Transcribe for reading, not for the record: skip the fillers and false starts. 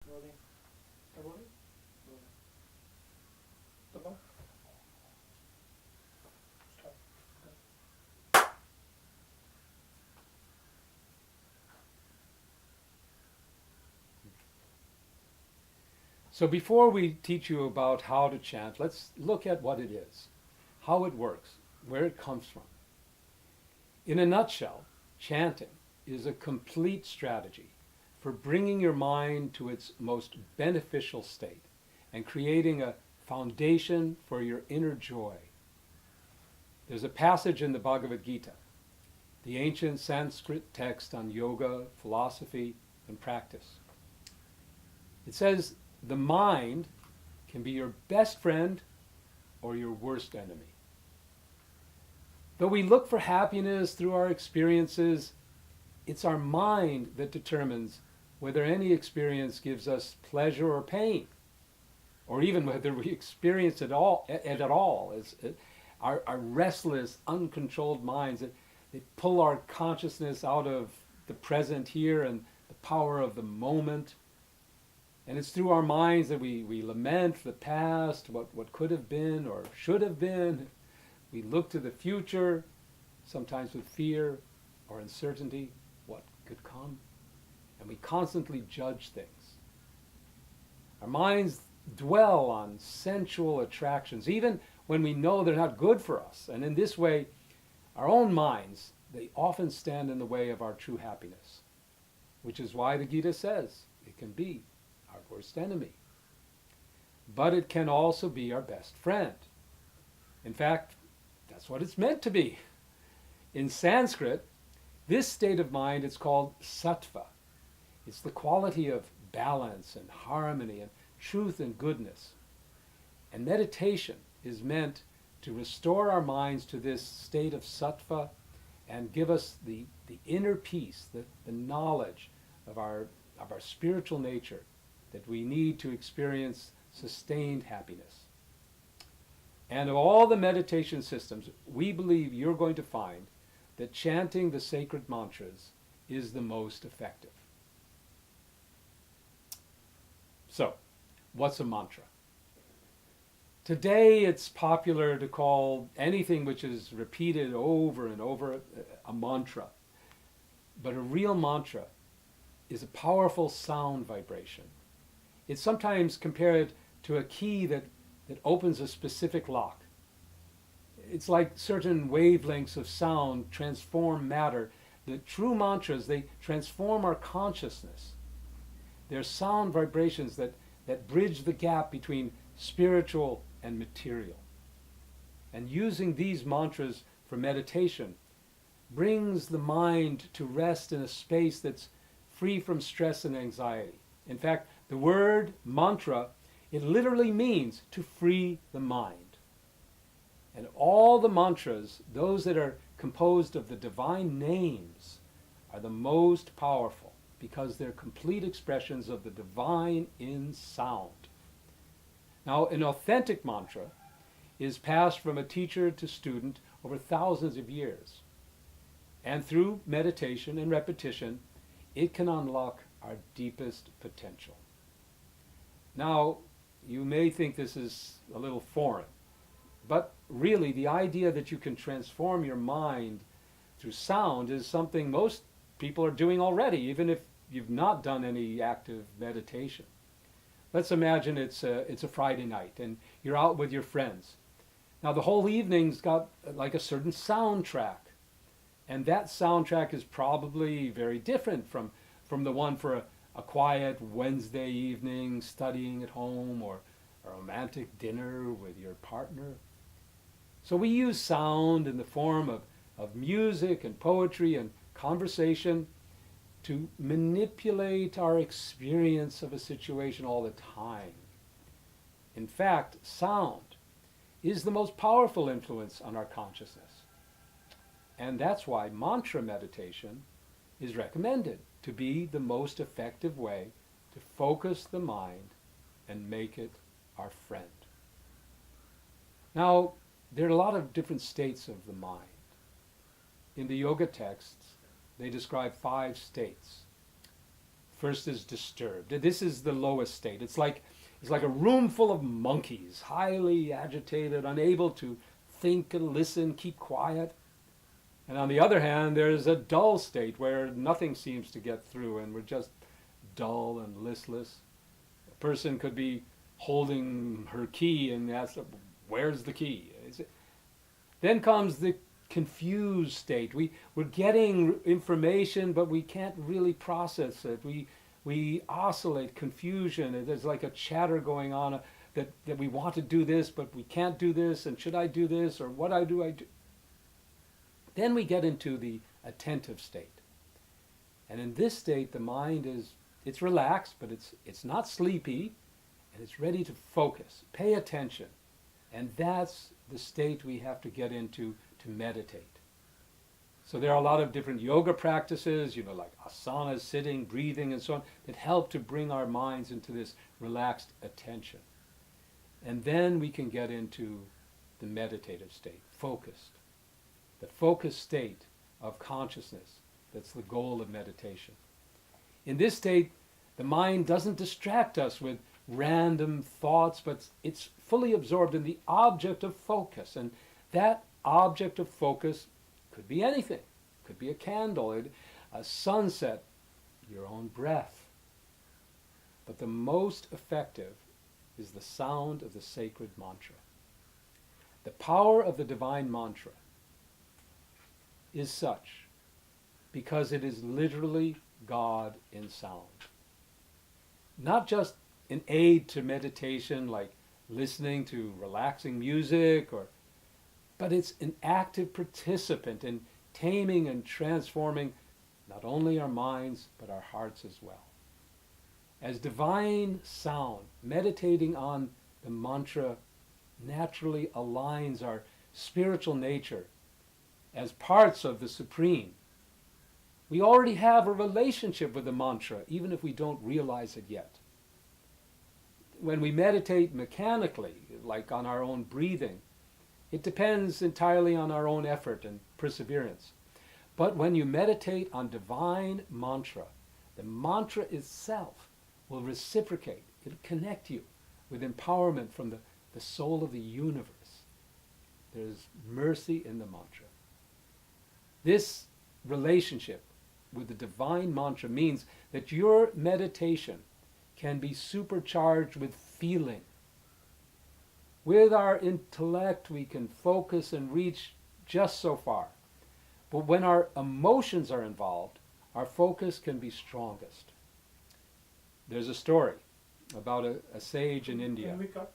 Rolling. Rolling? Rolling. Double. Stop. Okay. So before we teach you about how to chant, let's look at what it is, how it works, where it comes from. In a nutshell, chanting is a complete strategy for bringing your mind to its most beneficial state and creating a foundation for your inner joy. There's a passage in the Bhagavad Gita, the ancient Sanskrit text on yoga, philosophy, and practice. It says, the mind can be your best friend or your worst enemy. Though we look for happiness through our experiences, it's our mind that determines whether any experience gives us pleasure or pain, or even whether we experience it at all. Our restless, uncontrolled minds, they pull our consciousness out of the present here and the power of the moment. And it's through our minds that we lament the past, what could have been or should have been. We look to the future, sometimes with fear or uncertainty, what could come. And we constantly judge things. Our minds dwell on sensual attractions, even when we know they're not good for us. And in this way, our own minds, they often stand in the way of our true happiness, which is why the Gita says it can be our worst enemy. But it can also be our best friend. In fact, that's what it's meant to be. In Sanskrit, this state of mind is called sattva. It's the quality of balance and harmony and truth and goodness. And meditation is meant to restore our minds to this state of sattva and give us the inner peace, the knowledge of our spiritual nature that we need to experience sustained happiness. And of all the meditation systems, we believe you're going to find that chanting the sacred mantras is the most effective. So, what's a mantra? Today it's popular to call anything which is repeated over and over a mantra. But a real mantra is a powerful sound vibration. It's sometimes compared to a key that opens a specific lock. It's like certain wavelengths of sound transform matter. The true mantras, they transform our consciousness. They're sound vibrations that bridge the gap between spiritual and material. And using these mantras for meditation brings the mind to rest in a space that's free from stress and anxiety. In fact, the word mantra, it literally means to free the mind. And all the mantras, those that are composed of the divine names, are the most powerful because they're complete expressions of the divine in sound. Now, an authentic mantra is passed from a teacher to student over thousands of years. And through meditation and repetition, it can unlock our deepest potential. Now, you may think this is a little foreign, but really the idea that you can transform your mind through sound is something most people are doing already, even if you've not done any active meditation. Let's imagine it's a Friday night and you're out with your friends. Now the whole evening's got like a certain soundtrack, and that soundtrack is probably very different from the one for a quiet Wednesday evening studying at home or a romantic dinner with your partner. So we use sound in the form of music and poetry and conversation to manipulate our experience of a situation all the time. In fact, sound is the most powerful influence on our consciousness. And that's why mantra meditation is recommended to be the most effective way to focus the mind and make it our friend. Now, there are a lot of different states of the mind. In the yoga texts, they describe 5 states. first is disturbed. This is the lowest state. It's like a room full of monkeys, highly agitated, unable to think and listen, keep quiet. And on the other hand, there's a dull state where nothing seems to get through and we're just dull and listless. A person could be holding her key and asks, where's the key? Then comes the confused state. We're getting information, but we can't really process it. We oscillate, confusion, and there's like a chatter going on that we want to do this, but we can't do this, and should I do this, or what do I do? Then we get into the attentive state. And in this state, the mind it's relaxed, but it's not sleepy, and it's ready to focus, pay attention. And that's the state we have to get into to meditate. So there are a lot of different yoga practices, like asanas, sitting, breathing, and so on, that help to bring our minds into this relaxed attention. And then we can get into the meditative state, focused. The focused state of consciousness, that's the goal of meditation. In this state, the mind doesn't distract us with random thoughts, but it's fully absorbed in the object of focus. And that object of focus could be anything. Could be a candle, a sunset, your own breath. But the most effective is the sound of the sacred mantra. The power of the divine mantra is such because it is literally God in sound. Not just an aid to meditation like listening to relaxing music, but it's an active participant in taming and transforming not only our minds but our hearts as well. As divine sound, meditating on the mantra naturally aligns our spiritual nature as parts of the Supreme. We already have a relationship with the mantra, even if we don't realize it yet. When we meditate mechanically, like on our own breathing, it depends entirely on our own effort and perseverance. But when you meditate on divine mantra, the mantra itself will reciprocate. It'll connect you with empowerment from the soul of the universe. There's mercy in the mantra. This relationship with the divine mantra means that your meditation can be supercharged with feeling. With our intellect, we can focus and reach just so far. But when our emotions are involved, our focus can be strongest. There's a story about a sage in India. Can we cut?